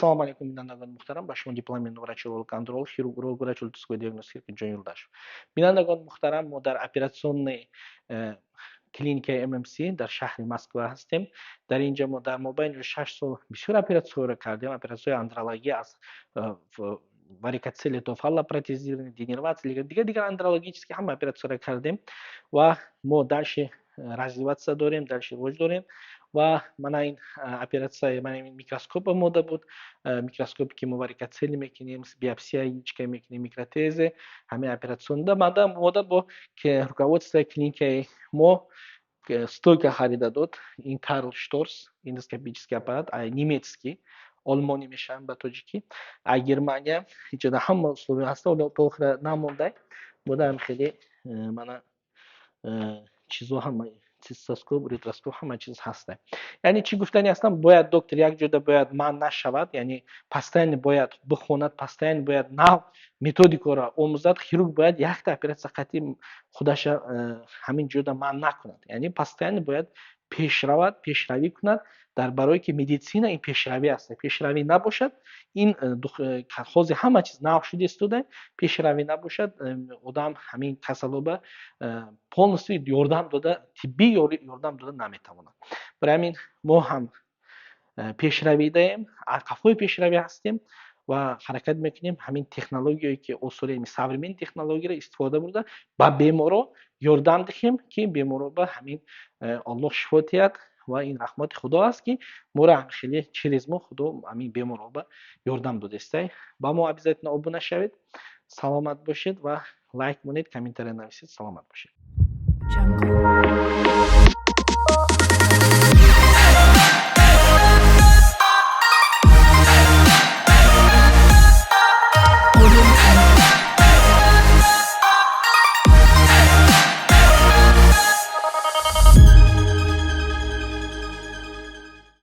Assalomu alaykum binandagon muhtaram. Boshqa diplomli врачевой контроль, хирург, врач-ультразвуковой диагностика Jon Yo'ldashev. Binandagon muhtaram, ما در اپراسیون کلینیک MMC در شهر مسکو هستیم. در اینجا ما در مابین 6 سال بسیار اپراسیون را کردیم. اپراسیون اندرологии از варикоцеле тофалла протезирование, денервация, دیگر اندرологические هم операция کردیم و ما дальше развиваться داریم، дальше رشد داریم. و من این اپراسیون من این میکروسکوپ موده بود، میکروسکوپی که ما وارکوسل میکنیم، بیاپسی یچکه میکنیم، میکروتزه، همه اپراسیون ده موده با که руководство клиники ما стойка خریده داد. این کارل شتورس اندوسکوپический аппарат немецкий، آلمانی میشن به تاجیکی، گرمانیا هیچ ده هم اسلوبی هسته ولی تو آخر نمونده بوده. هم خیلی من چیزو هم سیستوسکوپ، ریتروسکوپ همه چیز هسته. یعنی چی گفتنی هستم؟ باید دکتر یک جوده باید من نشود، یعنی پستانی باید بخوند، پستانی باید نو متدیکو را آموزد. خیروگ باید یک تا اپراسیون قطعی خودش همین جوده من نکند، یعنی پستانی باید پیشروی کند در برای که مدیسین این پیشروی است. پیشروی نباشد این خود همه چیز نو شده استوده، پیشروی نباشد آدم همین کسلوبه полностью یاردم داده، طبی یاردم داده نمیتواند. برای همین ما هم پیشروی داریم، عقب‌های پیشروی هستیم و حرکت میکنیم. همین تکنولوژیایی که اصولی современный تکنولوژی را استفاده برده با بیمارا یاردم دهیم که بیمارا به همین الله شفا دهد و این رحمت خدا است که ما را خیلی через ما خدا همین بیمارا به یاردم داده است. با ما обязательно ابونه شوید. سلامت باشید و لایک کنید، کامنت نویسید. سلامت باشید.